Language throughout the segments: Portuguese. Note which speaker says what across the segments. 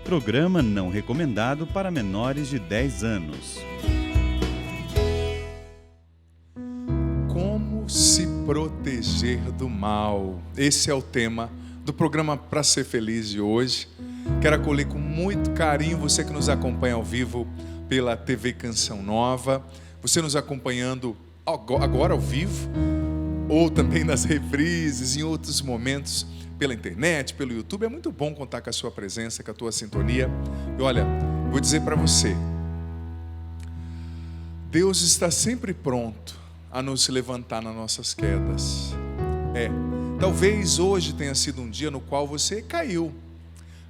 Speaker 1: Programa não recomendado para menores de 10 anos.
Speaker 2: Como se proteger do mal? Esse é o tema do programa Pra Ser Feliz de hoje. Quero acolher com muito carinho você que nos acompanha ao vivo pela TV Canção Nova, você nos acompanhando agora ao vivo, ou também nas reprises, em outros momentos, pela internet, pelo YouTube. É muito bom contar com a sua presença, com a tua sintonia. E olha, vou dizer para você, Deus está sempre pronto a nos levantar nas nossas quedas. Talvez hoje tenha sido um dia no qual você caiu.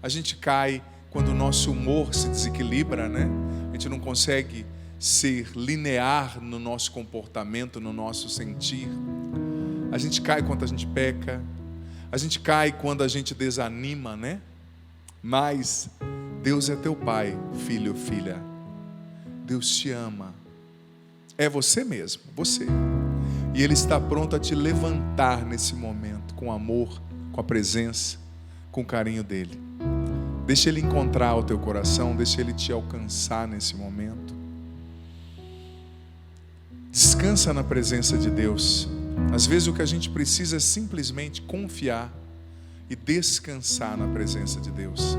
Speaker 2: A gente cai quando o nosso humor se desequilibra, né? A gente não consegue ser linear no nosso comportamento, no nosso sentir. A gente cai quando a gente peca. A gente cai quando a gente desanima, né? Mas Deus é teu pai, filho ou filha. Deus te ama. É você mesmo, você. E Ele está pronto a te levantar nesse momento, com amor, com a presença, com o carinho dEle. Deixa Ele encontrar o teu coração, deixa Ele te alcançar nesse momento. Descansa na presença de Deus. Às vezes o que a gente precisa é simplesmente confiar e descansar na presença de Deus.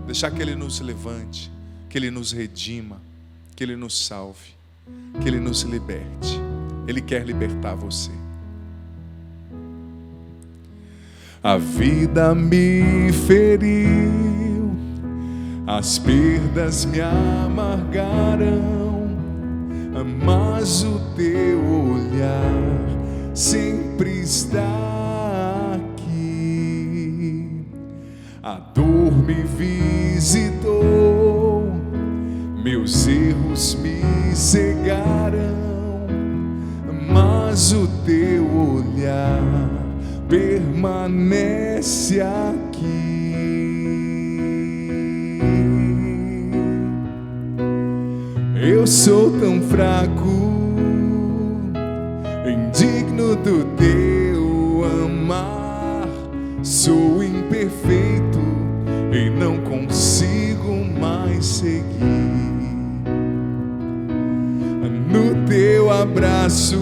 Speaker 2: Deixar que Ele nos levante, que Ele nos redima, que Ele nos salve, que Ele nos liberte. Ele quer libertar você. A vida me feriu, as perdas me amargaram, mas o teu olhar sempre está aqui. A dor me visitou, meus erros me cegaram, mas o teu olhar permanece aqui. Eu sou tão fraco, indigno do teu amar, sou imperfeito e não consigo mais seguir. No teu abraço,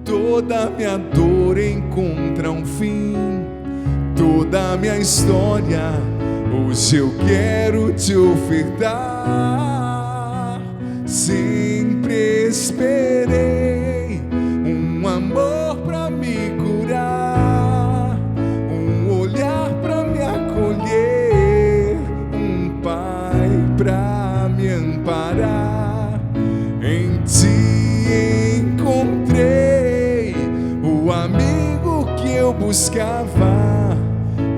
Speaker 2: toda minha dor encontra um fim, toda minha história hoje eu quero te ofertar. Sempre esperei um amor pra me curar, um olhar pra me acolher, um pai pra me amparar. Em ti encontrei o amigo que eu buscava,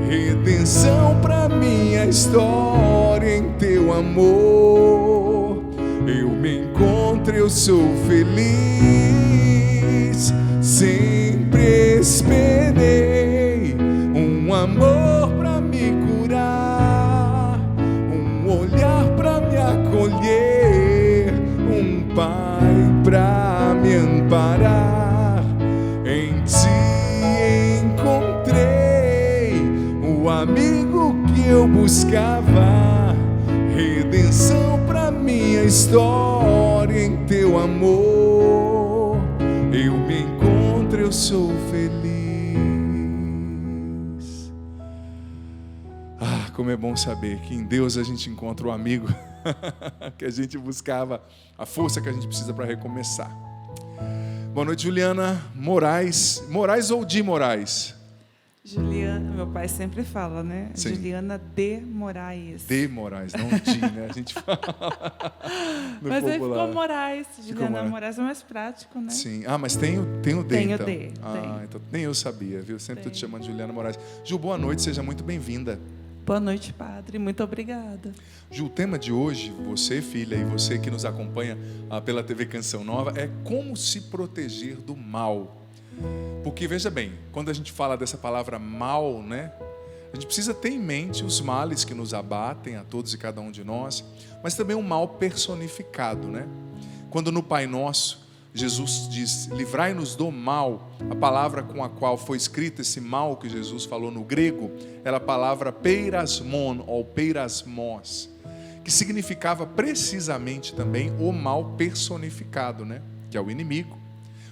Speaker 2: redenção pra minha história. Em teu amor eu me encontro, eu sou feliz. Sempre esperei um amor pra me curar, um olhar pra me acolher, um pai pra me amparar. Em ti encontrei o amigo que eu buscava, redenção pra minha história. Em teu amor eu me encontro, eu sou feliz. Como é bom saber que em Deus a gente encontra o amigo que a gente buscava, a força que a gente precisa para recomeçar. Boa noite, Juliana Moraes. Moraes ou de Moraes?
Speaker 3: Juliana, meu pai sempre fala, né?
Speaker 2: Sim.
Speaker 3: Juliana de Moraes.
Speaker 2: De Moraes, não de, né? A gente fala no
Speaker 3: mas aí
Speaker 2: popular.
Speaker 3: ficou Moraes. Juliana
Speaker 2: Moraes.
Speaker 3: Moraes é mais prático, né?
Speaker 2: Sim. Mas tem o D,
Speaker 3: Tem o
Speaker 2: então.
Speaker 3: D,
Speaker 2: Então nem eu sabia, viu? Sempre tô te
Speaker 3: Tem.
Speaker 2: chamando de Juliana Moraes. Ju, boa noite, seja muito bem-vinda.
Speaker 3: Boa noite, padre. Muito obrigada.
Speaker 2: Ju, o tema de hoje, você, filha, e você que nos acompanha pela TV Canção Nova, é como se proteger do mal. Porque, veja bem, quando a gente fala dessa palavra mal, né? A gente precisa ter em mente os males que nos abatem a todos e cada um de nós, mas também um mal personificado, né? Quando no Pai Nosso Jesus diz, livrai-nos do mal. A palavra com a qual foi escrito esse mal que Jesus falou no grego, era a palavra peirasmon, ou peirasmos, que significava precisamente também o mal personificado, né? Que é o inimigo,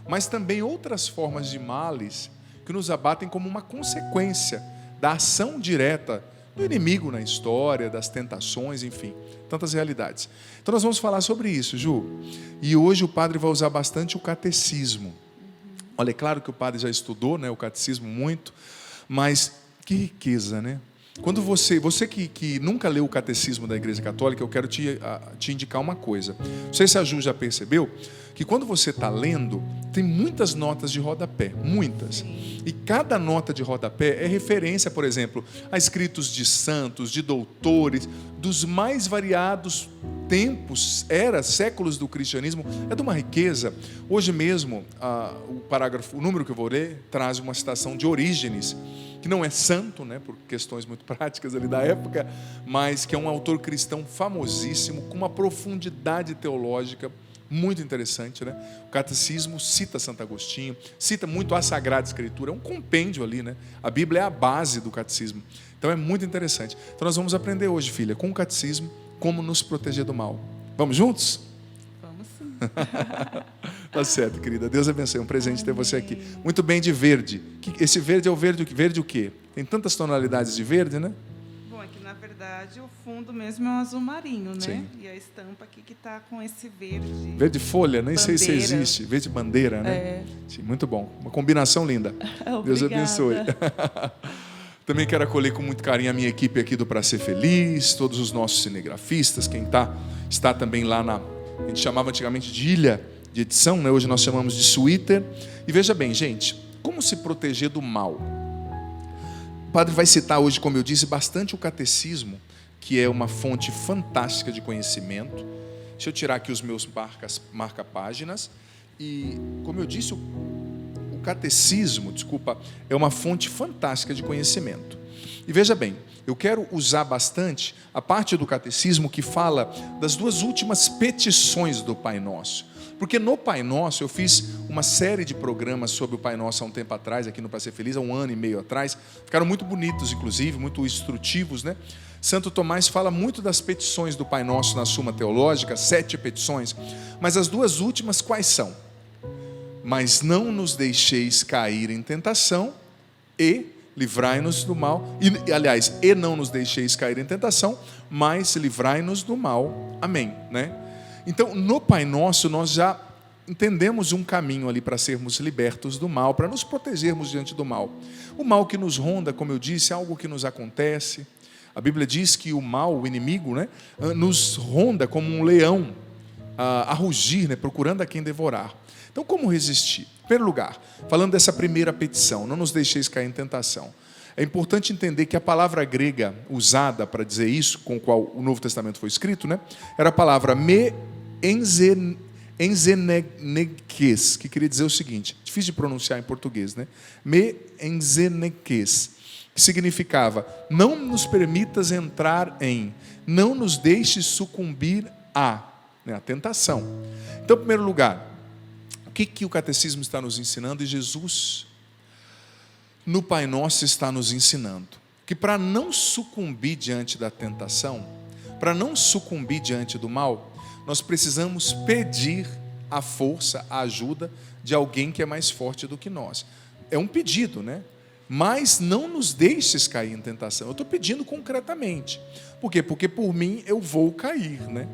Speaker 2: mas também outras formas de males que nos abatem como uma consequência da ação direta do inimigo na história, das tentações, enfim, tantas realidades. Então nós vamos falar sobre isso, Ju. E hoje o padre vai usar bastante o catecismo. Olha, é claro que o padre já estudou, né, o catecismo muito, mas que riqueza, né? Quando você que nunca leu o catecismo da Igreja Católica, eu quero te indicar uma coisa. Não sei se a Ju já percebeu, que quando você está lendo, tem muitas notas de rodapé, muitas. E cada nota de rodapé é referência, por exemplo, a escritos de santos, de doutores, dos mais variados tempos, eras, séculos do cristianismo. É de uma riqueza. Hoje mesmo, o número que eu vou ler, traz uma citação de Orígenes, que não é santo, né, por questões muito práticas ali da época, mas que é um autor cristão famosíssimo, com uma profundidade teológica muito interessante, né? O catecismo cita Santo Agostinho, cita muito a Sagrada Escritura, é um compêndio ali, né? A Bíblia é a base do catecismo, então é muito interessante. Então nós vamos aprender hoje, filha, com o catecismo, como nos proteger do mal. Vamos juntos?
Speaker 3: Vamos sim.
Speaker 2: Tá certo, querida. Deus abençoe. É um presente ter você aqui. Muito bem de verde. Esse verde é o verde o quê? Tem tantas tonalidades de verde, né?
Speaker 3: Bom, aqui na verdade o fundo mesmo é um azul marinho, né?
Speaker 2: Sim.
Speaker 3: E a estampa aqui que está com esse verde.
Speaker 2: Verde folha, nem sei se
Speaker 3: bandeira.
Speaker 2: existe. Verde bandeira, né?
Speaker 3: É.
Speaker 2: Sim, muito bom. Uma combinação linda. Deus
Speaker 3: Obrigada.
Speaker 2: abençoe. Também quero acolher com muito carinho a minha equipe aqui do Pra Ser Feliz, todos os nossos cinegrafistas, quem está também lá a gente chamava antigamente de ilha de edição, né? Hoje nós chamamos de suíter. E veja bem, gente, como se proteger do mal? O padre vai citar hoje, como eu disse, bastante o catecismo, que é uma fonte fantástica de conhecimento. Deixa eu tirar aqui os meus marca-páginas. E, como eu disse, o catecismo, é uma fonte fantástica de conhecimento. E veja bem, eu quero usar bastante a parte do catecismo que fala das duas últimas petições do Pai Nosso. Porque no Pai Nosso, eu fiz uma série de programas sobre o Pai Nosso há um tempo atrás, aqui no Pra Ser Feliz, há 1 ano e meio atrás. Ficaram muito bonitos, inclusive, muito instrutivos, né? Santo Tomás fala muito das petições do Pai Nosso na Suma Teológica, 7 petições. Mas as duas últimas, quais são? Mas não nos deixeis cair em tentação e livrai-nos do mal. E não nos deixeis cair em tentação, mas livrai-nos do mal. Amém, né? Então, no Pai Nosso, nós já entendemos um caminho ali para sermos libertos do mal, para nos protegermos diante do mal. O mal que nos ronda, como eu disse, é algo que nos acontece. A Bíblia diz que o mal, o inimigo, né, nos ronda como um leão a rugir, né, procurando a quem devorar. Então, como resistir? Em primeiro lugar, falando dessa primeira petição, não nos deixeis cair em tentação. É importante entender que a palavra grega usada para dizer isso, com a qual o Novo Testamento foi escrito, né, era a palavra enzenekes, que queria dizer o seguinte, difícil de pronunciar em português, né? Enzenekes, que significava, não nos permitas entrar em, não nos deixes sucumbir a tentação. Então, em primeiro lugar, o que o catecismo está nos ensinando? E Jesus, no Pai Nosso, está nos ensinando que para não sucumbir diante da tentação, para não sucumbir diante do mal, nós precisamos pedir a força, a ajuda de alguém que é mais forte do que nós. É um pedido, né? Mas não nos deixes cair em tentação. Eu estou pedindo concretamente. Por quê? Porque por mim eu vou cair, né?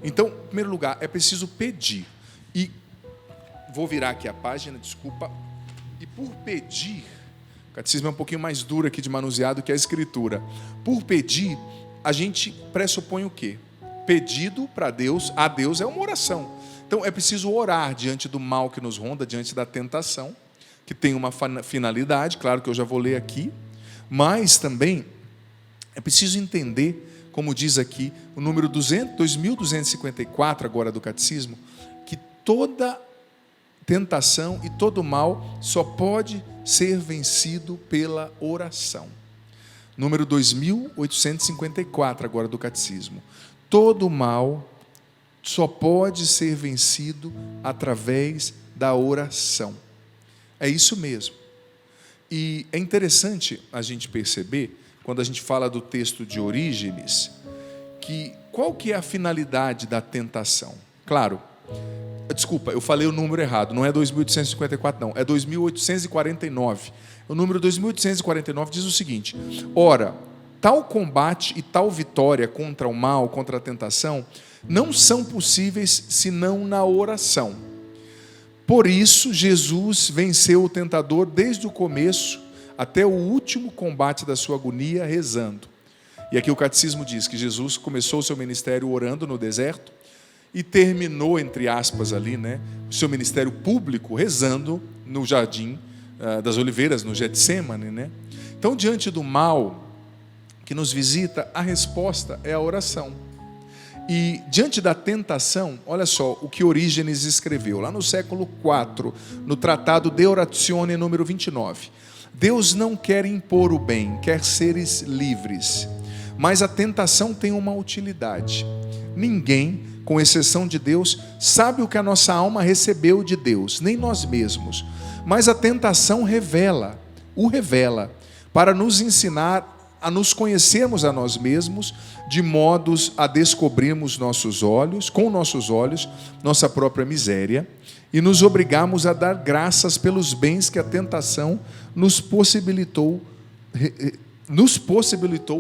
Speaker 2: Então, em primeiro lugar, é preciso pedir. E vou virar aqui a página, desculpa. E por pedir, o catecismo é um pouquinho mais duro aqui de manusear do que a escritura. Por pedir, a gente pressupõe o quê? Pedido para Deus, a Deus é uma oração. Então é preciso orar diante do mal que nos ronda, diante da tentação, que tem uma finalidade, claro que eu já vou ler aqui, mas também é preciso entender, como diz aqui, o número 2254 agora do catecismo, que toda tentação e todo mal só pode ser vencido pela oração. Número 2854 agora do catecismo. Todo mal, só pode ser vencido através da oração. É isso mesmo. E é interessante a gente perceber, quando a gente fala do texto de Orígenes, que qual que é a finalidade da tentação? Claro, desculpa, eu falei o número errado, não é 2854 não, é 2849. O número 2849 diz o seguinte: ora, tal combate e tal vitória contra o mal, contra a tentação, não são possíveis senão na oração. Por isso, Jesus venceu o tentador desde o começo até o último combate da sua agonia, rezando. E aqui o catecismo diz que Jesus começou o seu ministério orando no deserto e terminou, entre aspas, ali, o seu ministério público rezando no Jardim das Oliveiras, no Getsêmani, Então, diante do mal que nos visita, a resposta é a oração. E diante da tentação, olha só o que Orígenes escreveu, lá no século IV, no Tratado De Oratione, número 29. Deus não quer impor o bem, quer seres livres. Mas a tentação tem uma utilidade. Ninguém, com exceção de Deus, sabe o que a nossa alma recebeu de Deus, nem nós mesmos. Mas a tentação revela, para nos ensinar a nos conhecermos a nós mesmos, de modos a descobrirmos com nossos olhos, nossa própria miséria, e nos obrigarmos a dar graças pelos bens que a tentação nos possibilitou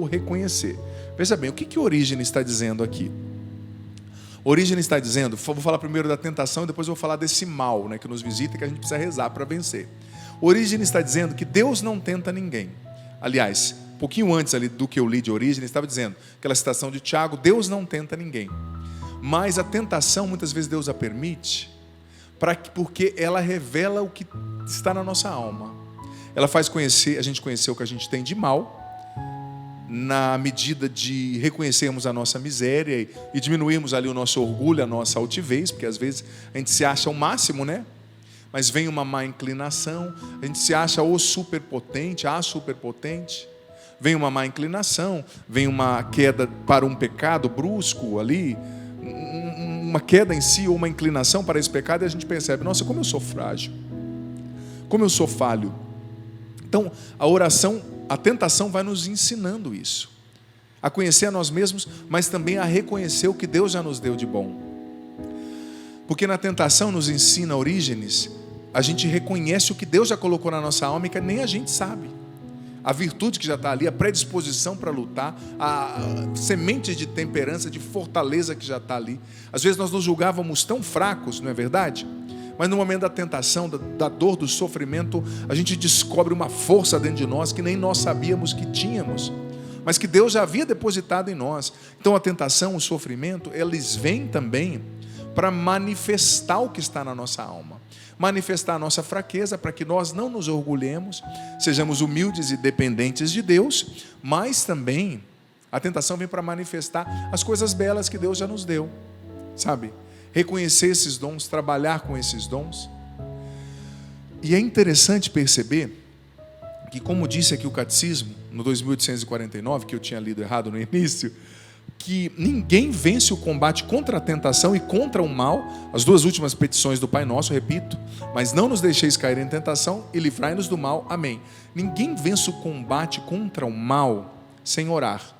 Speaker 2: reconhecer. Veja bem, o que Orígenes está dizendo aqui? Orígenes está dizendo, vou falar primeiro da tentação e depois vou falar desse mal, que nos visita e que a gente precisa rezar para vencer. Orígenes está dizendo que Deus não tenta ninguém. Aliás, um pouquinho antes ali do que eu li de Orígenes, estava dizendo, aquela citação de Tiago, Deus não tenta ninguém. Mas a tentação, muitas vezes Deus a permite, porque ela revela o que está na nossa alma. Ela faz a gente conhecer o que a gente tem de mal, na medida de reconhecermos a nossa miséria e diminuirmos ali o nosso orgulho, a nossa altivez, porque às vezes a gente se acha o máximo, Mas vem uma má inclinação, a gente se acha o superpotente, a superpotente. Vem uma má inclinação, vem uma queda para um pecado brusco ali, uma queda em si ou uma inclinação para esse pecado, e a gente percebe, nossa, como eu sou frágil, como eu sou falho. Então, a oração, a tentação vai nos ensinando isso, a conhecer a nós mesmos, mas também a reconhecer o que Deus já nos deu de bom. Porque na tentação nos ensina Orígenes, a gente reconhece o que Deus já colocou na nossa alma e que nem a gente sabe. A virtude que já está ali, a predisposição para lutar, a semente de temperança, de fortaleza que já está ali. Às vezes nós nos julgávamos tão fracos, não é verdade? Mas no momento da tentação, da dor, do sofrimento, a gente descobre uma força dentro de nós que nem nós sabíamos que tínhamos, mas que Deus já havia depositado em nós. Então a tentação, o sofrimento, eles vêm também para manifestar o que está na nossa alma. Manifestar a nossa fraqueza para que nós não nos orgulhemos, sejamos humildes e dependentes de Deus, mas também a tentação vem para manifestar as coisas belas que Deus já nos deu, sabe? Reconhecer esses dons, trabalhar com esses dons. E é interessante perceber que, como disse aqui o catecismo, no 2849, que eu tinha lido errado no início, que ninguém vence o combate contra a tentação e contra o mal, as duas últimas petições do Pai Nosso, repito, mas não nos deixeis cair em tentação e livrai-nos do mal, amém. Ninguém vence o combate contra o mal sem orar,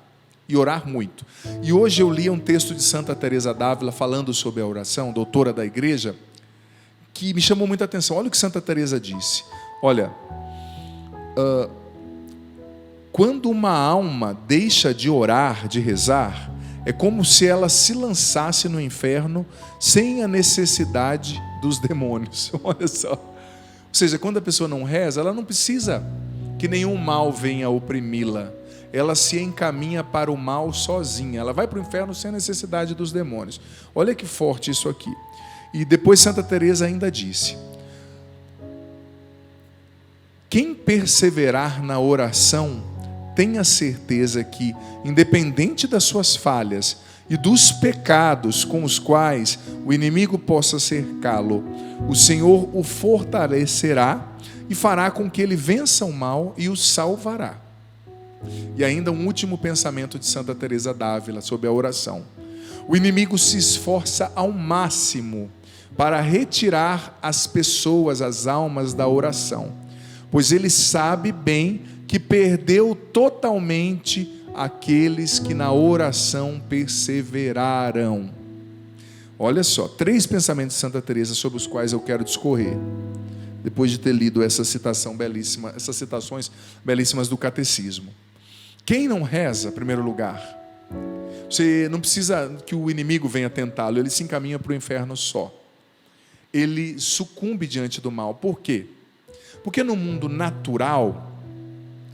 Speaker 2: e orar muito. E hoje eu li um texto de Santa Teresa d'Ávila falando sobre a oração, doutora da igreja, que me chamou muita atenção. Olha o que Santa Teresa disse, olha, quando uma alma deixa de orar, de rezar, é como se ela se lançasse no inferno sem a necessidade dos demônios. Olha só. Ou seja, quando a pessoa não reza, ela não precisa que nenhum mal venha oprimi-la. Ela se encaminha para o mal sozinha. Ela vai para o inferno sem a necessidade dos demônios. Olha que forte isso aqui. E depois Santa Teresa ainda disse: quem perseverar na oração, tenha certeza que, independente das suas falhas e dos pecados com os quais o inimigo possa cercá-lo, o Senhor o fortalecerá e fará com que ele vença o mal e o salvará. E ainda um último pensamento de Santa Teresa d'Ávila sobre a oração. O inimigo se esforça ao máximo para retirar as pessoas, as almas da oração, pois ele sabe bem que perdeu totalmente aqueles que na oração perseveraram. Olha só, 3 pensamentos de Santa Teresa sobre os quais eu quero discorrer, depois de ter lido essa citação belíssima, essas citações belíssimas do Catecismo. Quem não reza, em primeiro lugar, você não precisa que o inimigo venha tentá-lo, ele se encaminha para o inferno só. Ele sucumbe diante do mal. Por quê? Porque no mundo natural,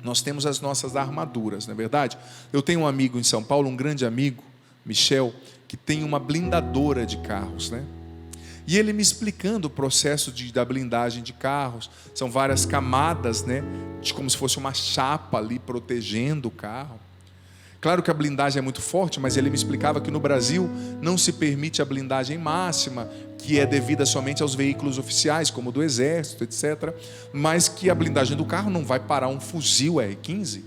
Speaker 2: nós temos as nossas armaduras, não é verdade? Eu tenho um amigo em São Paulo, um grande amigo, Michel, que tem uma blindadora de carros, né? E ele me explicando o processo da blindagem de carros. São várias camadas, né? Como se fosse uma chapa ali protegendo o carro. Claro que a blindagem é muito forte, mas ele me explicava que no Brasil não se permite a blindagem máxima, que é devida somente aos veículos oficiais, como do Exército, etc. Mas que a blindagem do carro não vai parar um fuzil R15,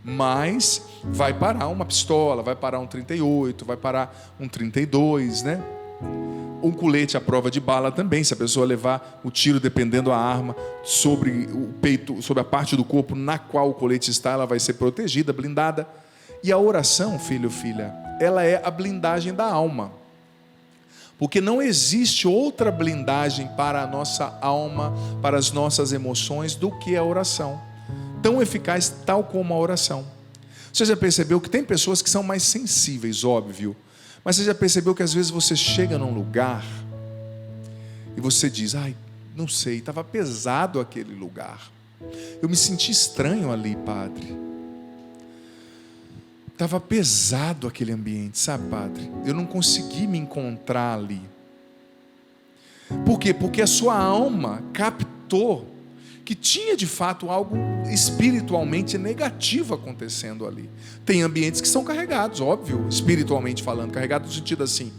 Speaker 2: mas vai parar uma pistola, vai parar um 38, vai parar um 32, né? Um colete à prova de bala também, se a pessoa levar o tiro, dependendo da arma, sobre o peito, sobre a parte do corpo na qual o colete está, ela vai ser protegida, blindada. E a oração, filho, filha, ela é a blindagem da alma. Porque não existe outra blindagem para a nossa alma, para as nossas emoções, do que a oração. Tão eficaz tal como a oração. Você já percebeu que tem pessoas que são mais sensíveis, óbvio. Mas você já percebeu que às vezes você chega num lugar e você diz, ai, não sei, estava pesado aquele lugar. Eu me senti estranho ali, padre. Estava pesado aquele ambiente, sabe, padre? Eu não consegui me encontrar ali. Por quê? Porque a sua alma captou que tinha de fato algo espiritualmente negativo acontecendo ali. Tem ambientes que são carregados, óbvio, espiritualmente falando, carregados no sentido assim,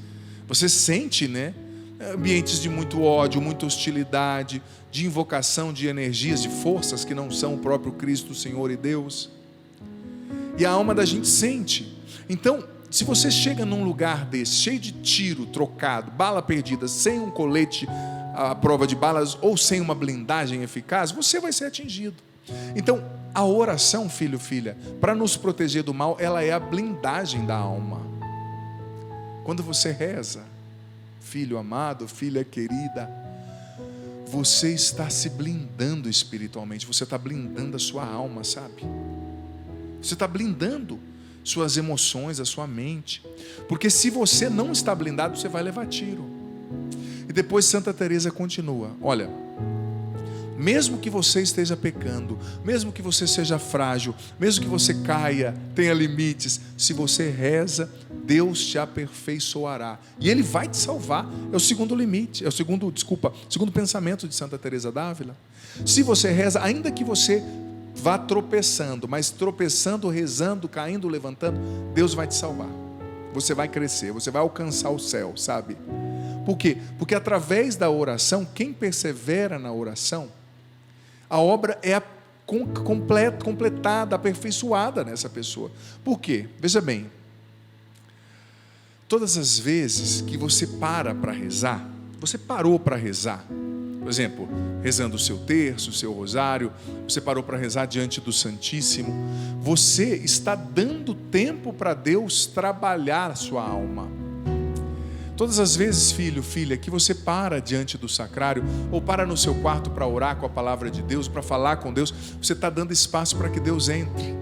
Speaker 2: você sente, né? Ambientes de muito ódio, muita hostilidade, de invocação de energias, de forças que não são o próprio Cristo, Senhor e Deus. E a alma da gente sente. Então, se você chega num lugar desse, cheio de tiro trocado, bala perdida, sem um colete à prova de balas ou sem uma blindagem eficaz, você vai ser atingido. Então, a oração, filho, filha, para nos proteger do mal, ela é a blindagem da alma. Quando você reza, filho amado, filha querida, você está se blindando espiritualmente, você está blindando a sua alma, sabe? Você está blindando suas emoções, a sua mente. Porque se você não está blindado, você vai levar tiro. E depois Santa Teresa continua. Olha, mesmo que você esteja pecando, mesmo que você seja frágil, mesmo que você caia, tenha limites, se você reza, Deus te aperfeiçoará. E Ele vai te salvar. É o segundo limite, segundo pensamento de Santa Teresa d'Ávila. Se você reza, ainda que você vá tropeçando, mas tropeçando, rezando, caindo, levantando, Deus vai te salvar. Você vai crescer, você vai alcançar o céu, sabe? Por quê? Porque através da oração, quem persevera na oração, a obra é completada, aperfeiçoada nessa pessoa. Por quê? Veja bem, todas as vezes que você para rezar, você parou para rezar, por exemplo, rezando o seu terço, o seu rosário, você parou para rezar diante do Santíssimo, você está dando tempo para Deus trabalhar a sua alma. Todas as vezes, filho, filha, que você para diante do sacrário, ou para no seu quarto para orar com a palavra de Deus, para falar com Deus, você está dando espaço para que Deus entre,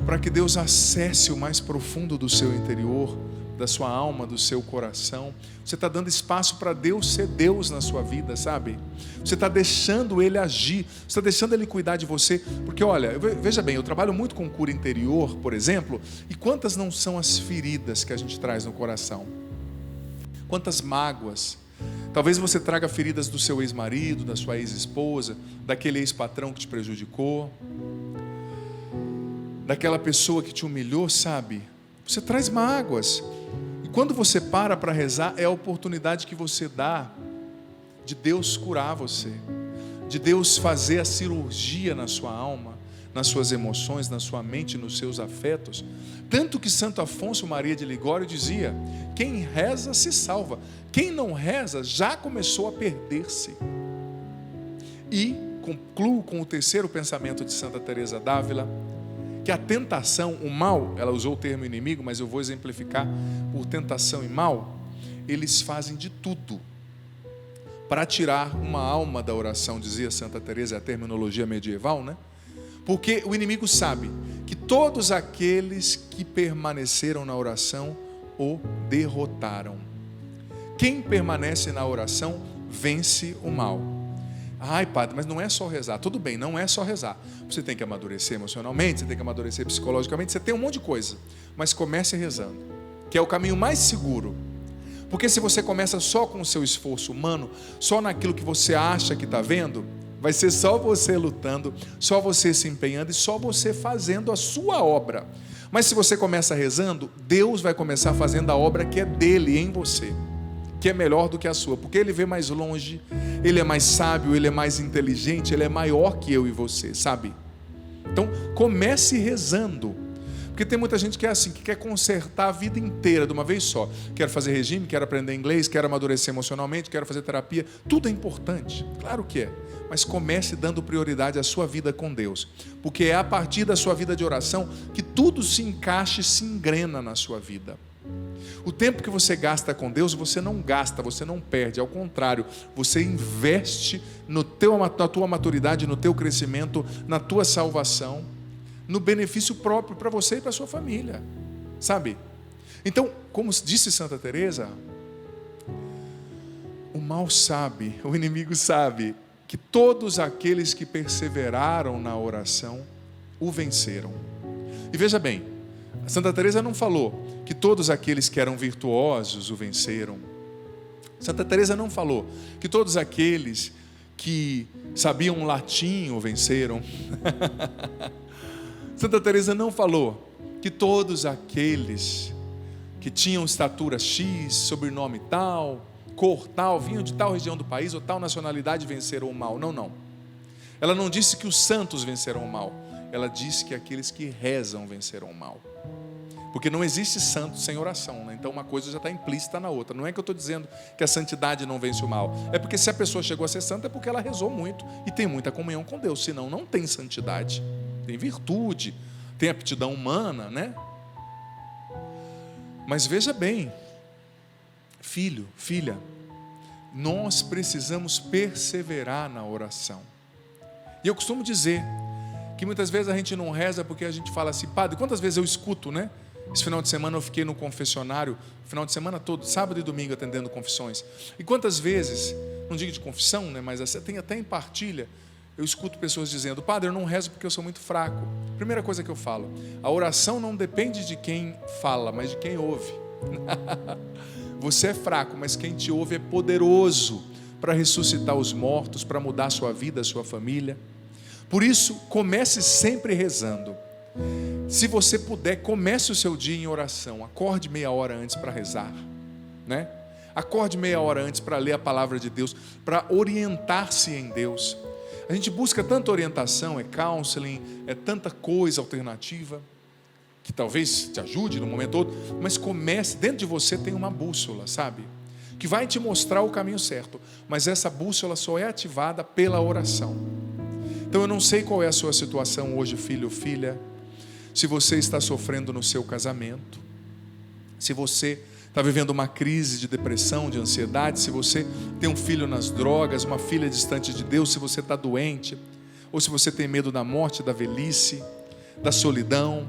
Speaker 2: para que Deus acesse o mais profundo do seu interior, da sua alma, do seu coração. Você está dando espaço para Deus ser Deus na sua vida, sabe? Você está deixando Ele agir, você está deixando Ele cuidar de você, porque olha, veja bem, eu trabalho muito com cura interior, por exemplo, e quantas não são as feridas que a gente traz no coração? Quantas mágoas? Talvez você traga feridas do seu ex-marido, da sua ex-esposa, daquele ex-patrão que te prejudicou, daquela pessoa que te humilhou, sabe? Você traz mágoas. E quando você para rezar, é a oportunidade que você dá de Deus curar você, de Deus fazer a cirurgia na sua alma, nas suas emoções, na sua mente, nos seus afetos. Tanto que Santo Afonso Maria de Ligório dizia: quem reza se salva, quem não reza já começou a perder-se. E concluo com o terceiro pensamento de Santa Teresa d'Ávila, que a tentação, o mal, ela usou o termo inimigo, mas eu vou exemplificar por tentação e mal, eles fazem de tudo para tirar uma alma da oração, dizia Santa Teresa, é a terminologia medieval, né? Porque o inimigo sabe que todos aqueles que permaneceram na oração o derrotaram. Quem permanece na oração vence o mal. Ai, padre, mas não é só rezar. Tudo bem, não é só rezar. Você tem que amadurecer emocionalmente, você tem que amadurecer psicologicamente, você tem um monte de coisa. Mas comece rezando, que é o caminho mais seguro. Porque se você começa só com o seu esforço humano, só naquilo que você acha que está vendo, vai ser só você lutando, só você se empenhando e só você fazendo a sua obra. Mas se você começa rezando, Deus vai começar fazendo a obra que é dele em você, que é melhor do que a sua, porque ele vê mais longe, ele é mais sábio, ele é mais inteligente, ele é maior que eu e você, sabe? Então comece rezando, porque tem muita gente que é assim, que quer consertar a vida inteira de uma vez só. Quero fazer regime, quero aprender inglês, quero amadurecer emocionalmente, quero fazer terapia. Tudo é importante, claro que é, mas comece dando prioridade à sua vida com Deus, porque é a partir da sua vida de oração que tudo se encaixa e se engrena na sua vida. O tempo que você gasta com Deus, você não gasta, você não perde, ao contrário, você investe na tua maturidade, no teu crescimento, na tua salvação, no benefício próprio para você e para a sua família, sabe? Então, como disse Santa Teresa, o mal sabe, o inimigo sabe que todos aqueles que perseveraram na oração o venceram. E veja bem, Santa Teresa não falou que todos aqueles que eram virtuosos o venceram. Santa Teresa não falou que todos aqueles que sabiam latim o venceram. Santa Teresa não falou que todos aqueles que tinham estatura X, sobrenome tal, cor tal, vinham de tal região do país ou tal nacionalidade venceram o mal. Não, não. Ela não disse que os santos vencerão o mal. Ela disse que aqueles que rezam vencerão o mal. Porque não existe santo sem oração, né? Então uma coisa já está implícita na outra. Não é que eu estou dizendo que a santidade não vence o mal. É porque se a pessoa chegou a ser santa é porque ela rezou muito e tem muita comunhão com Deus. Senão não tem santidade. Tem virtude, tem aptidão humana, né? Mas veja bem, filho, filha, nós precisamos perseverar na oração. E eu costumo dizer que muitas vezes a gente não reza porque a gente fala assim, padre, quantas vezes eu escuto, né? Esse final de semana eu fiquei no confessionário, final de semana todo, sábado e domingo atendendo confissões. E quantas vezes, não digo de confissão, né, mas tem até em partilha, eu escuto pessoas dizendo, padre, eu não rezo porque eu sou muito fraco. Primeira coisa que eu falo, a oração não depende de quem fala, mas de quem ouve. Você é fraco, mas quem te ouve é poderoso para ressuscitar os mortos, para mudar a sua vida, a sua família. Por isso, comece sempre rezando. Se você puder, comece o seu dia em oração. Acorde meia hora antes para rezar, né? Acorde meia hora antes para ler a palavra de Deus, para orientar-se em Deus. A gente busca tanta orientação, é counseling, é tanta coisa alternativa que talvez te ajude no momento todo, mas comece, dentro de você tem uma bússola, sabe? Que vai te mostrar o caminho certo, mas essa bússola só é ativada pela oração. Então eu não sei qual é a sua situação hoje, filho ou filha, se você está sofrendo no seu casamento, se você está vivendo uma crise de depressão, de ansiedade, se você tem um filho nas drogas, uma filha distante de Deus, se você está doente, ou se você tem medo da morte, da velhice, da solidão,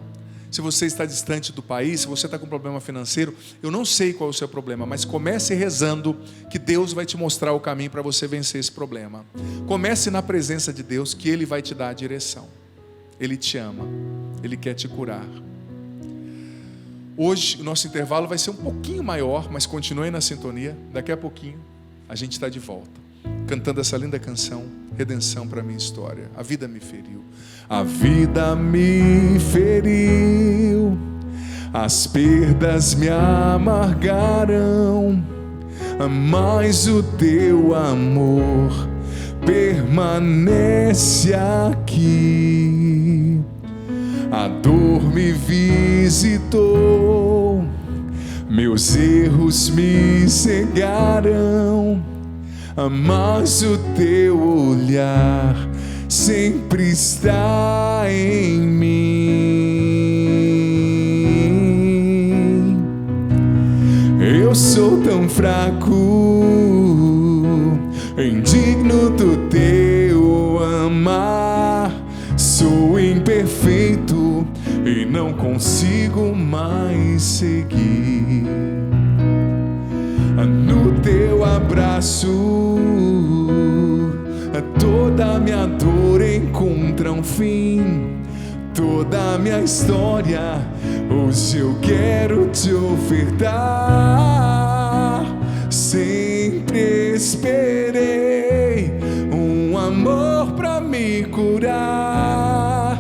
Speaker 2: se você está distante do país, se você está com problema financeiro, eu não sei qual é o seu problema, mas comece rezando que Deus vai te mostrar o caminho para você vencer esse problema. Comece na presença de Deus, que Ele vai te dar a direção. Ele te ama, Ele quer te curar. Hoje o nosso intervalo vai ser um pouquinho maior, mas continue na sintonia. Daqui a pouquinho a gente está de volta, cantando essa linda canção, Redenção para a minha história. A vida me feriu, a vida me feriu, as perdas me amargaram, mas o teu amor permanece aqui. A dor me visitou, meus erros me cegaram, mas o teu olhar sempre está em mim. Eu sou tão fraco, indigno do teu amar, sou imperfeito e não consigo mais seguir. No teu abraço, toda minha dor encontra um fim. Toda minha história, hoje eu quero te ofertar. Sempre esperei um amor pra me curar,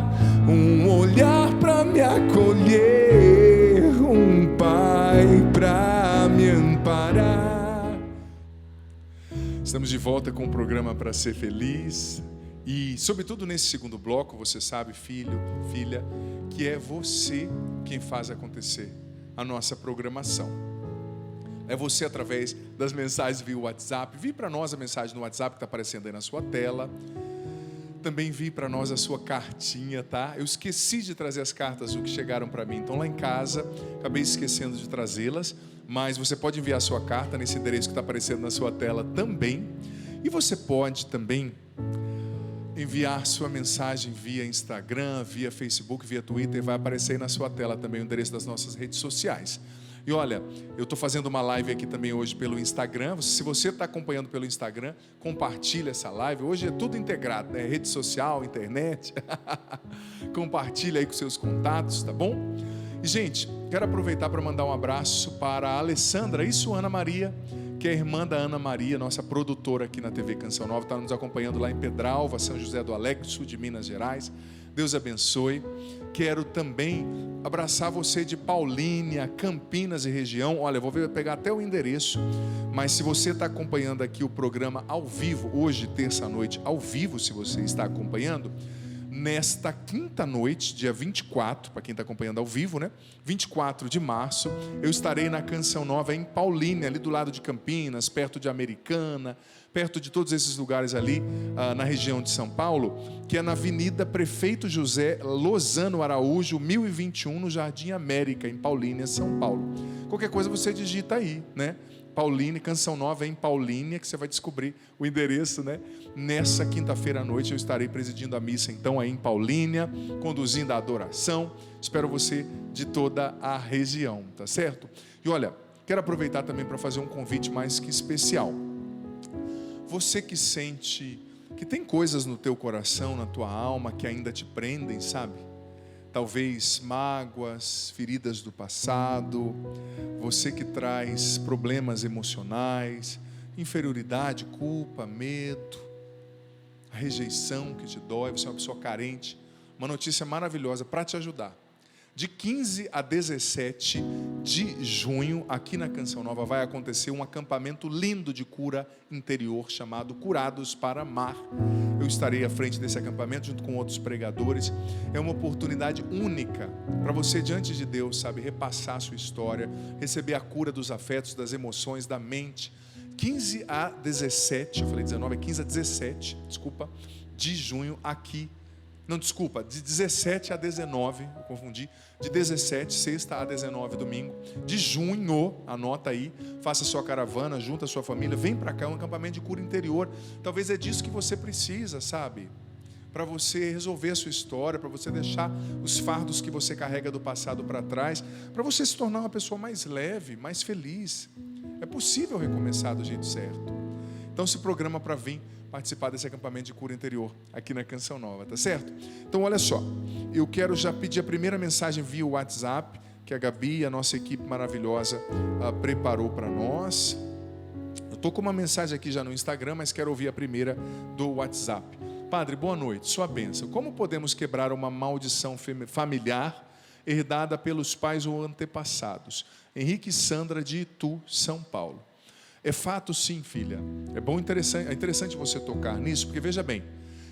Speaker 2: um olhar pra me acolher, um pai pra me amparar. Estamos de volta com o programa Para Ser Feliz. E, sobretudo nesse segundo bloco, você sabe, filho, filha, que é você quem faz acontecer a nossa programação. É você através das mensagens via WhatsApp. Envie para nós a mensagem no WhatsApp que está aparecendo aí na sua tela. Também envie para nós a sua cartinha, tá? Eu esqueci de trazer as cartas, o que chegaram para mim. Então lá em casa, acabei esquecendo de trazê-las. Mas você pode enviar a sua carta nesse endereço que está aparecendo na sua tela também. E você pode também enviar sua mensagem via Instagram, via Facebook, via Twitter. Vai aparecer aí na sua tela também o endereço das nossas redes sociais. E olha, eu estou fazendo uma live aqui também hoje pelo Instagram. Se você está acompanhando pelo Instagram, compartilha essa live. Hoje é tudo integrado, né? Rede social, internet. Compartilha aí com seus contatos, tá bom? E, gente, quero aproveitar para mandar um abraço para a Alessandra, isso, Ana Maria, que é a irmã da Ana Maria, nossa produtora aqui na TV Canção Nova, está nos acompanhando lá em Pedralva, São José do Alegre, sul de Minas Gerais. Deus abençoe. Quero também abraçar você de Paulínia, Campinas e região. Olha, eu vou pegar até o endereço, mas se você está acompanhando aqui o programa ao vivo, hoje, terça-noite, ao vivo, se você está acompanhando, nesta quinta-noite, dia 24, para quem está acompanhando ao vivo, né? 24 de março, eu estarei na Canção Nova em Paulínia, ali do lado de Campinas, perto de Americana, perto de todos esses lugares ali, na região de São Paulo, que é na Avenida Prefeito José Lozano Araújo, 1021, no Jardim América, em Paulínia, São Paulo. Qualquer coisa você digita aí, né? Paulínia, Canção Nova em Paulínia, que você vai descobrir o endereço, né? Nessa quinta-feira à noite eu estarei presidindo a missa, então, aí em Paulínia, conduzindo a adoração. Espero você de toda a região, tá certo? E olha, quero aproveitar também para fazer um convite mais que especial. Você que sente que tem coisas no teu coração, na tua alma, que ainda te prendem, sabe? Talvez mágoas, feridas do passado, você que traz problemas emocionais, inferioridade, culpa, medo, a rejeição que te dói, você é uma pessoa carente. Uma notícia maravilhosa para te ajudar. De 15 a 17 de junho, aqui na Canção Nova, vai acontecer um acampamento lindo de cura interior, chamado Curados para Amar. Eu estarei à frente desse acampamento, junto com outros pregadores. É uma oportunidade única para você, diante de Deus, sabe, repassar a sua história, receber a cura dos afetos, das emoções, da mente. 15 a 17, eu falei 19, é 15 a 17, desculpa, de junho, aqui. Não, desculpa, de 17 a 19, eu confundi, de 17, sexta a 19, domingo, de junho, anota aí, faça sua caravana, junta a sua família, vem para cá, é um acampamento de cura interior. Talvez é disso que você precisa, sabe? Para você resolver a sua história, para você deixar os fardos que você carrega do passado para trás, para você se tornar uma pessoa mais leve, mais feliz. É possível recomeçar do jeito certo. Então se programa para vir participar desse acampamento de cura interior aqui na Canção Nova, tá certo? Então olha só, eu quero já pedir a primeira mensagem via WhatsApp, que a Gabi, a nossa equipe maravilhosa, preparou para nós. Eu estou com uma mensagem aqui já no Instagram, mas quero ouvir a primeira do WhatsApp. Padre, boa noite, sua bênção. Como podemos quebrar uma maldição familiar herdada pelos pais ou antepassados? Henrique e Sandra de Itu, São Paulo. É fato sim, filha. É interessante você tocar nisso, porque veja bem,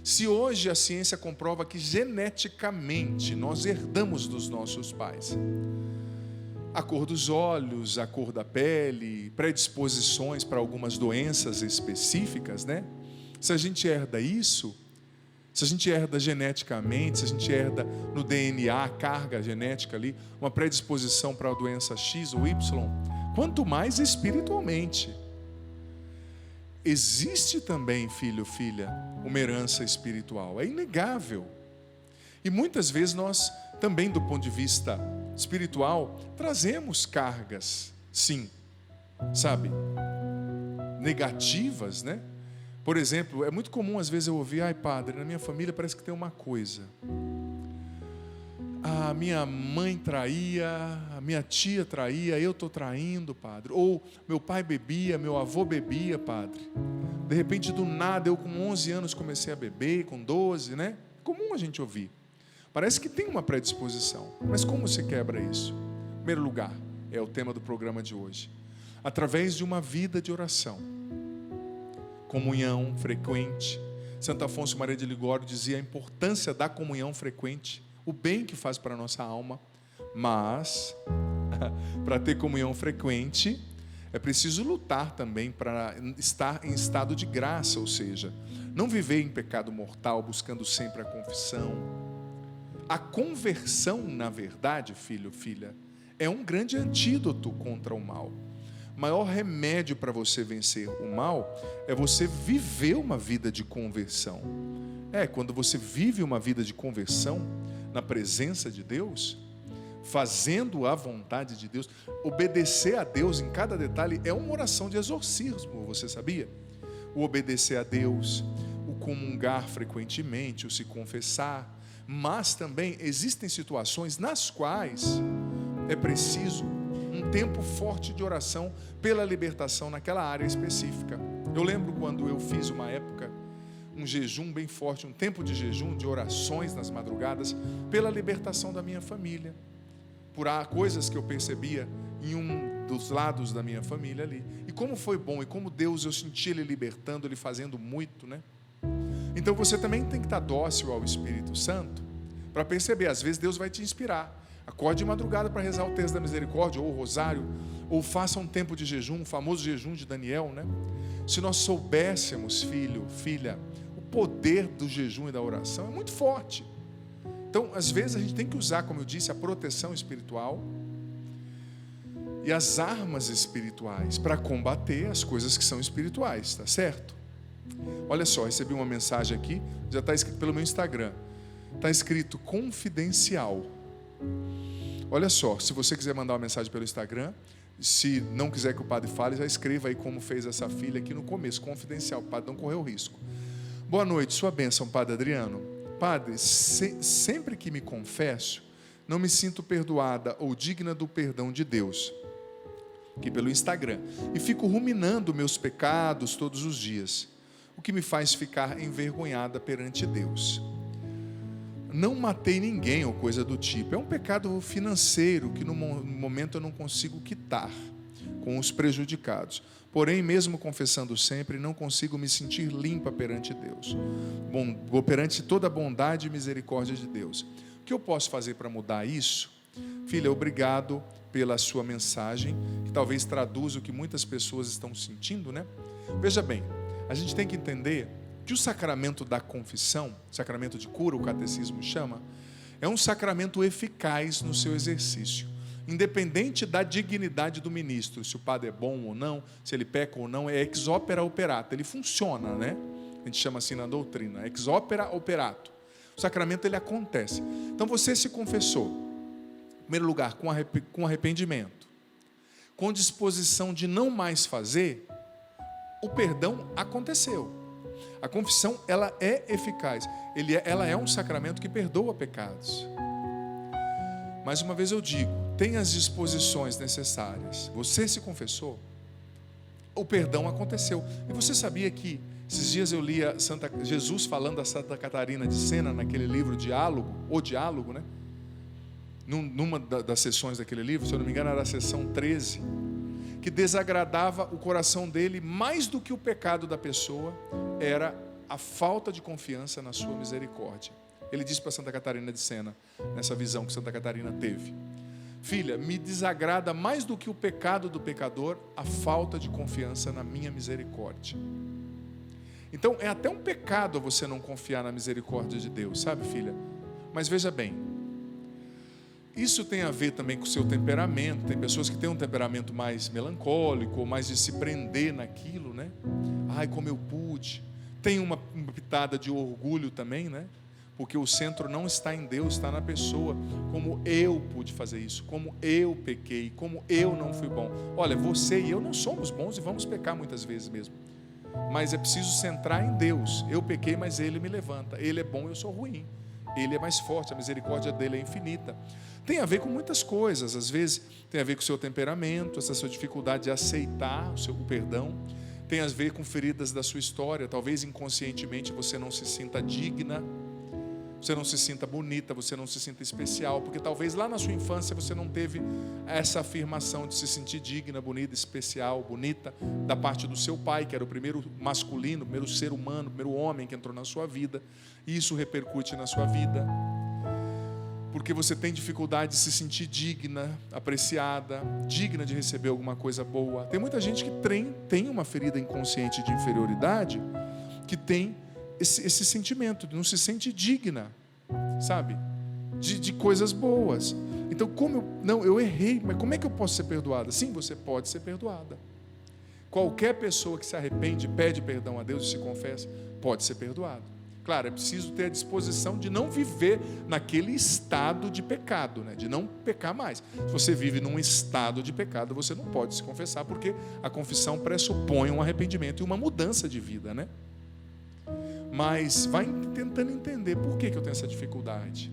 Speaker 2: Se hoje a ciência comprova que geneticamente nós herdamos dos nossos pais a cor dos olhos, a cor da pele, predisposições para algumas doenças específicas, né? Se a gente herda isso, se a gente herda geneticamente, se a gente herda no DNA, carga genética ali, uma predisposição para a doença X ou Y, quanto mais espiritualmente. Existe também, filho, filha, uma herança espiritual, é inegável. E muitas vezes nós, também do ponto de vista espiritual, trazemos cargas, sim, sabe, negativas, né? Por exemplo, é muito comum às vezes eu ouvir: ai padre, na minha família parece que tem uma coisa. A minha mãe traía, a minha tia traía, eu estou traindo, padre. Ou meu pai bebia, meu avô bebia, padre. De repente, do nada, eu com 11 anos comecei a beber, com 12, né? É comum a gente ouvir. Parece que tem uma predisposição. Mas como se quebra isso? Em primeiro lugar, é o tema do programa de hoje. Através de uma vida de oração. Comunhão frequente. Santo Afonso Maria de Ligório dizia a importância da comunhão frequente, o bem que faz para a nossa alma. Mas, para ter comunhão frequente, é preciso lutar também para estar em estado de graça, ou seja, não viver em pecado mortal, buscando sempre a confissão. A conversão, na verdade, filho, filha, é um grande antídoto contra o mal. O maior remédio para você vencer o mal é você viver uma vida de conversão. Quando você vive uma vida de conversão na presença de Deus, fazendo a vontade de Deus, obedecer a Deus em cada detalhe é uma oração de exorcismo, você sabia? O obedecer a Deus, o comungar frequentemente, o se confessar, mas também existem situações nas quais é preciso um tempo forte de oração pela libertação naquela área específica. Eu lembro quando eu fiz uma época, um jejum bem forte, um tempo de jejum, de orações nas madrugadas, pela libertação da minha família, por coisas que eu percebia em um dos lados da minha família ali, e como foi bom, e como Deus, eu senti Ele libertando, Ele fazendo muito, né? Então você também tem que estar dócil ao Espírito Santo, para perceber, às vezes Deus vai te inspirar. Acorde de madrugada para rezar o texto da misericórdia, ou o rosário, ou faça um tempo de jejum, o famoso jejum de Daniel, né? Se nós soubéssemos, filho, filha, o poder do jejum e da oração é muito forte. Então, às vezes a gente tem que usar, como eu disse, a proteção espiritual e as armas espirituais para combater as coisas que são espirituais, tá certo? Olha só, recebi uma mensagem aqui, já está escrito pelo meu Instagram, está escrito confidencial. Olha só, se você quiser mandar uma mensagem pelo Instagram, se não quiser que o padre fale, já escreva aí como fez essa filha aqui no começo, confidencial, o padre não correu risco. Boa noite, sua bênção, padre Adriano. Padre, sempre que me confesso, não me sinto perdoada ou digna do perdão de Deus, aqui pelo Instagram, e fico ruminando meus pecados todos os dias, o que me faz ficar envergonhada perante Deus. Não matei ninguém ou coisa do tipo, é um pecado financeiro que no momento eu não consigo quitar com os prejudicados. Porém, mesmo confessando sempre, não consigo me sentir limpa perante Deus, perante toda a bondade e misericórdia de Deus. O que eu posso fazer para mudar isso? Filha, obrigado pela sua mensagem, que talvez traduza o que muitas pessoas estão sentindo, né? Veja bem, a gente tem que entender que o sacramento da confissão, sacramento de cura, o catecismo chama, é um sacramento eficaz no seu exercício. Independente da dignidade do ministro, se o padre é bom ou não, se ele peca ou não, é ex opera operato, ele funciona, né? A gente chama assim na doutrina, ex opera operato. O sacramento ele acontece. Então você se confessou, em primeiro lugar, com arrependimento, com disposição de não mais fazer, o perdão aconteceu. A confissão, ela é eficaz, ela é um sacramento que perdoa pecados. Mais uma vez eu digo, tem as disposições necessárias. Você se confessou, o perdão aconteceu. E você sabia que esses dias eu lia Jesus falando a Santa Catarina de Sena naquele livro Diálogo, o Diálogo, né? Numa das sessões daquele livro, se eu não me engano era a sessão 13, que desagradava o coração dele mais do que o pecado da pessoa, era a falta de confiança na sua misericórdia. Ele disse para Santa Catarina de Sena, nessa visão que Santa Catarina teve: filha, me desagrada mais do que o pecado do pecador a falta de confiança na minha misericórdia. Então é até um pecado você não confiar na misericórdia de Deus, sabe, filha? Mas veja bem, isso tem a ver também com o seu temperamento. Tem pessoas que têm um temperamento mais melancólico, ou mais de se prender naquilo, né? Ai, como eu pude. Tem uma pitada de orgulho também, né? Porque o centro não está em Deus, está na pessoa. Como eu pude fazer isso, como eu pequei, como eu não fui bom. Olha, você e eu não somos bons e vamos pecar muitas vezes mesmo. Mas é preciso centrar em Deus. Eu pequei, mas Ele me levanta. Ele é bom, eu sou ruim. Ele é mais forte, a misericórdia dele é infinita. Tem a ver com muitas coisas. Às vezes tem a ver com o seu temperamento, essa sua dificuldade de aceitar o perdão. Tem a ver com feridas da sua história. Talvez inconscientemente você não se sinta digna, você não se sinta bonita, você não se sinta especial, porque talvez lá na sua infância você não teve essa afirmação de se sentir digna, bonita, especial, bonita, da parte do seu pai, que era o primeiro masculino, o primeiro ser humano, o primeiro homem que entrou na sua vida. E isso repercute na sua vida, porque você tem dificuldade de se sentir digna, apreciada, digna de receber alguma coisa boa. Tem muita gente que tem uma ferida inconsciente de inferioridade, que tem esse sentimento, não se sente digna, sabe? De coisas boas. Então, eu errei, mas como é que eu posso ser perdoada? Sim, você pode ser perdoada. Qualquer pessoa que se arrepende, pede perdão a Deus e se confessa, pode ser perdoado. Claro, é preciso ter a disposição de não viver naquele estado de pecado, né? De não pecar mais. Se você vive num estado de pecado, você não pode se confessar, porque a confissão pressupõe um arrependimento e uma mudança de vida, né? Mas vai tentando entender por que eu tenho essa dificuldade.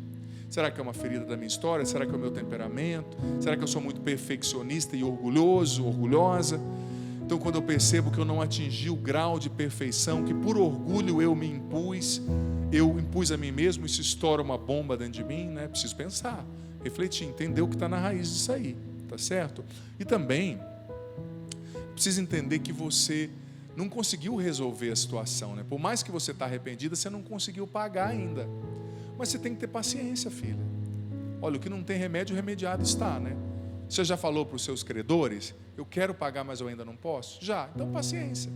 Speaker 2: Será que é uma ferida da minha história? Será que é o meu temperamento? Será que eu sou muito perfeccionista e orgulhosa? Então, quando eu percebo que eu não atingi o grau de perfeição, que por orgulho eu impus a mim mesmo, isso estoura uma bomba dentro de mim, né? Preciso pensar, refletir, entender o que está na raiz disso aí, tá certo? E também preciso entender que você não conseguiu resolver a situação, né? Por mais que você está arrependida, você não conseguiu pagar ainda. Mas você tem que ter paciência, filha. Olha, o que não tem remédio, remediado está, né? Você já falou para os seus credores: eu quero pagar, mas eu ainda não posso? Já, então paciência.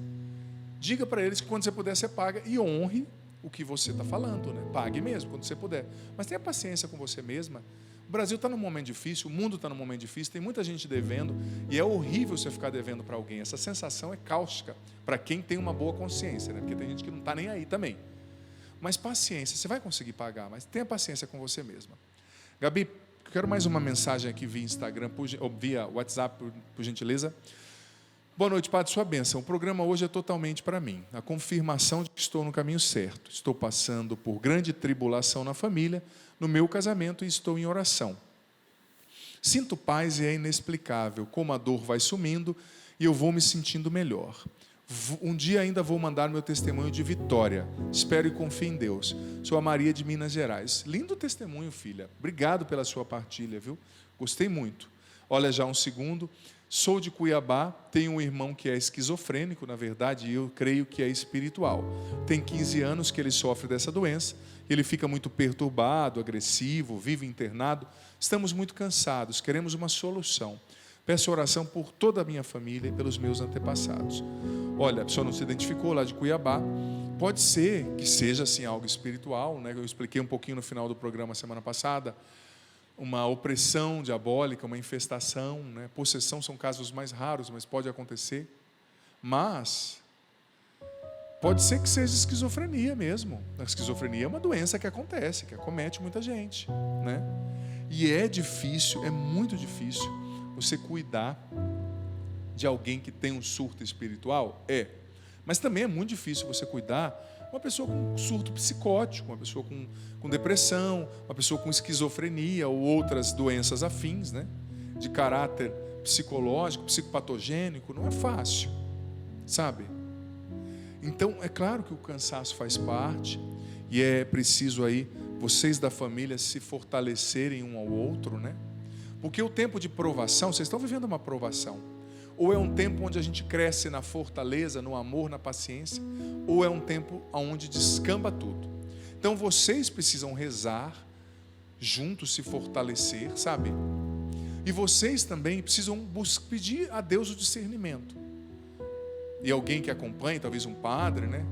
Speaker 2: Diga para eles que quando você puder, você paga, e honre o que você está falando, né? Pague mesmo, quando você puder. Mas tenha paciência com você mesma. O Brasil está num momento difícil, o mundo está num momento difícil, tem muita gente devendo, e é horrível você ficar devendo para alguém. Essa sensação é cáustica para quem tem uma boa consciência, né? Porque tem gente que não está nem aí também. Mas paciência, você vai conseguir pagar, mas tenha paciência com você mesma. Gabi, eu quero mais uma mensagem aqui via Instagram, ou via WhatsApp, por gentileza. Boa noite, Padre, sua bênção. O programa hoje é totalmente para mim. A confirmação de que estou no caminho certo. Estou passando por grande tribulação na família, no meu casamento, e estou em oração. Sinto paz e é inexplicável como a dor vai sumindo e eu vou me sentindo melhor. Um dia ainda vou mandar meu testemunho de vitória. Espero e confio em Deus. Sou a Maria de Minas Gerais. Lindo testemunho, filha. Obrigado pela sua partilha, viu? Gostei muito. Olha, já um segundo. Sou de Cuiabá, tenho um irmão que é esquizofrênico, na verdade, e eu creio que é espiritual. Tem 15 anos que ele sofre dessa doença, ele fica muito perturbado, agressivo, vive internado. Estamos muito cansados, queremos uma solução. Peço oração por toda a minha família e pelos meus antepassados. Olha, a pessoa não se identificou lá de Cuiabá. Pode ser que seja assim algo espiritual, né? Eu expliquei um pouquinho no final do programa semana passada. Uma opressão diabólica, uma infestação, né? Possessão são casos mais raros, mas pode acontecer. Mas pode ser que seja esquizofrenia mesmo. A esquizofrenia é uma doença que acontece, que acomete muita gente, né? E é difícil, é muito difícil você cuidar de alguém que tem um surto espiritual? É. Mas também é muito difícil você cuidar uma pessoa com surto psicótico, uma pessoa com depressão, uma pessoa com esquizofrenia ou outras doenças afins, né? De caráter psicológico, psicopatogênico. Não é fácil, sabe? Então, é claro que o cansaço faz parte e é preciso aí vocês da família se fortalecerem um ao outro, né? Porque o tempo de provação, vocês estão vivendo uma provação. Ou é um tempo onde a gente cresce na fortaleza, no amor, na paciência, ou é um tempo onde descamba tudo. Então vocês precisam rezar, juntos se fortalecer, sabe? E vocês também precisam pedir a Deus o discernimento. E alguém que acompanhe, talvez um padre, né?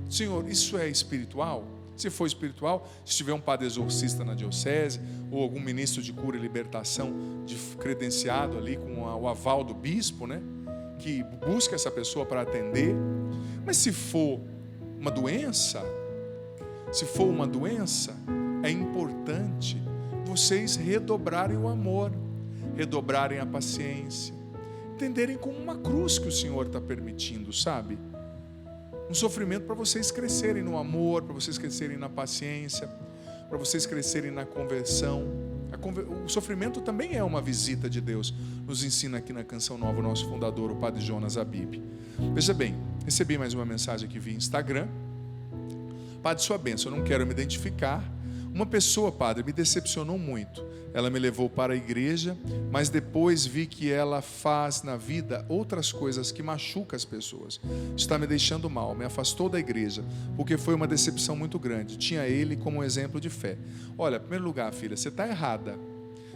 Speaker 2: Senhor, isso é espiritual? Se for espiritual, se tiver um padre exorcista na diocese, ou algum ministro de cura e libertação credenciado ali com o aval do bispo, né? Que busca essa pessoa para atender. Mas se for uma doença, é importante vocês redobrarem o amor, redobrarem a paciência, entenderem como uma cruz que o Senhor está permitindo, sabe? Um sofrimento para vocês crescerem no amor, para vocês crescerem na paciência, para vocês crescerem na conversão. O sofrimento também é uma visita de Deus. Nos ensina aqui na Canção Nova o nosso fundador, o Padre Jonas Abib. Veja bem, recebi mais uma mensagem aqui via Instagram. Padre, sua bênção, eu não quero me identificar. Uma pessoa, padre, me decepcionou muito. Ela me levou para a igreja, mas depois vi que ela faz na vida outras coisas que machucam as pessoas. Está me deixando mal, me afastou da igreja, porque foi uma decepção muito grande. Tinha ele como um exemplo de fé. Olha, em primeiro lugar, filha, você está errada.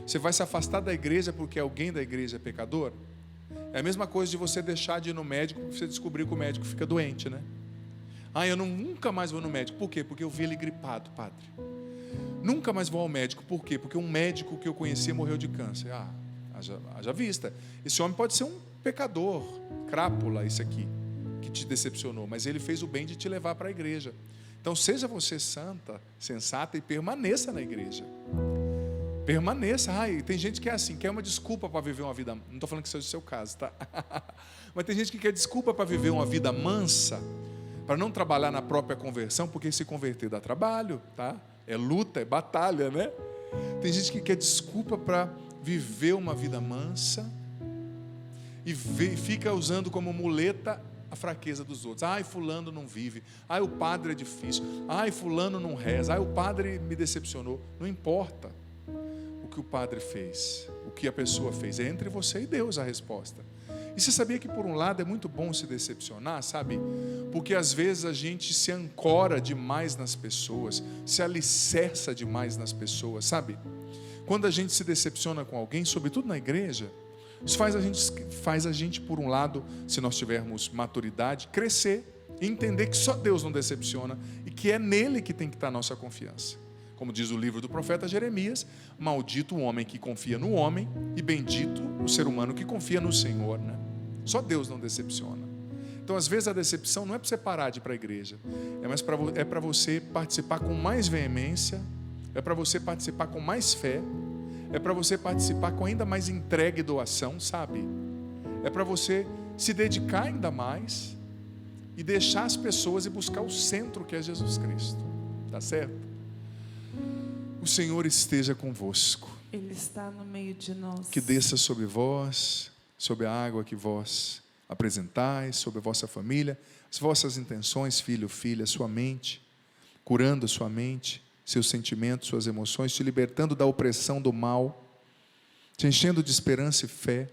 Speaker 2: Você vai se afastar da igreja porque alguém da igreja é pecador? É a mesma coisa de você deixar de ir no médico porque você descobrir que o médico fica doente, né? Eu nunca mais vou no médico. Por quê? Porque eu vi ele gripado, padre. Nunca mais vou ao médico. Por quê? Porque um médico que eu conhecia morreu de câncer. Haja vista. Esse homem pode ser um pecador, crápula, isso aqui, que te decepcionou, mas ele fez o bem de te levar para a igreja. Então seja você santa, sensata e permaneça na igreja. Permaneça. Tem gente que é assim, quer uma desculpa para viver uma vida. Não estou falando que seja o seu caso, tá? Mas tem gente que quer desculpa para viver uma vida mansa, para não trabalhar na própria conversão, porque se converter dá trabalho, tá? É luta, é batalha, né? Tem gente que quer desculpa para viver uma vida mansa e fica usando como muleta a fraqueza dos outros. Fulano não vive. O padre é difícil. Fulano não reza. O padre me decepcionou. Não importa o que o padre fez, o que a pessoa fez. É entre você e Deus a resposta. E você sabia que por um lado é muito bom se decepcionar, sabe? Porque às vezes a gente se ancora demais nas pessoas, se alicerça demais nas pessoas, sabe? Quando a gente se decepciona com alguém, sobretudo na igreja, isso faz a gente, por um lado, se nós tivermos maturidade, crescer e entender que só Deus não decepciona e que é nele que tem que estar a nossa confiança. Como diz o livro do profeta Jeremias, maldito o homem que confia no homem e bendito o ser humano que confia no Senhor, né? Só Deus não decepciona. Então, às vezes, a decepção não é para você parar de ir para a igreja, é para você participar com mais veemência, é para você participar com mais fé, é para você participar com ainda mais entrega e doação, sabe? É para você se dedicar ainda mais e deixar as pessoas e buscar o centro que é Jesus Cristo. Tá certo? O Senhor esteja convosco.
Speaker 3: Ele está no meio de nós.
Speaker 2: Que desça sobre vós, sobre a água que vós apresentais, sobre a vossa família, as vossas intenções, filho, filha, sua mente, curando a sua mente, seus sentimentos, suas emoções, te libertando da opressão do mal, te enchendo de esperança e fé.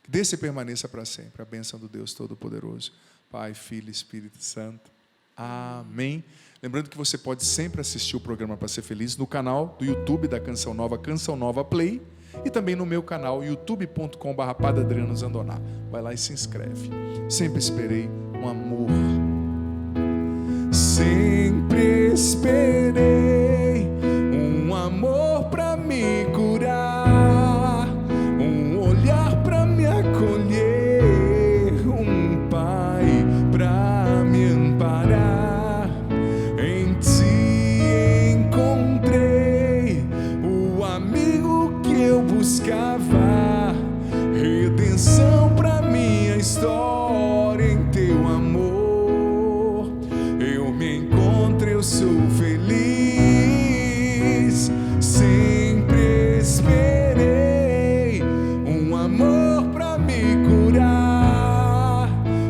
Speaker 2: Que desça e permaneça para sempre a bênção do Deus Todo-Poderoso, Pai, Filho e Espírito Santo. Amém. Lembrando que você pode sempre assistir o programa Para Ser Feliz no canal do YouTube da Canção Nova, Canção Nova Play, e também no meu canal, youtube.com/Padre Adriano Zandoná. Vai lá e se inscreve. Sempre esperei um amor. Sempre esperei um amor para me curar, um olhar para me acolher, um pai para me amparar. Em ti encontrei o amigo que eu buscava, redenção para minha história. Em teu amor eu me encontro, eu sou feliz. Sempre esperei um amor para me curar,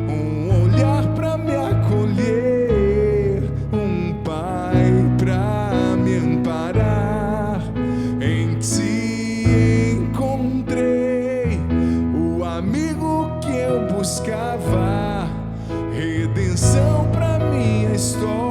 Speaker 2: um olhar para me acolher, um pai para me amparar. Em ti encontrei o amigo que eu buscava redenção pra minha história.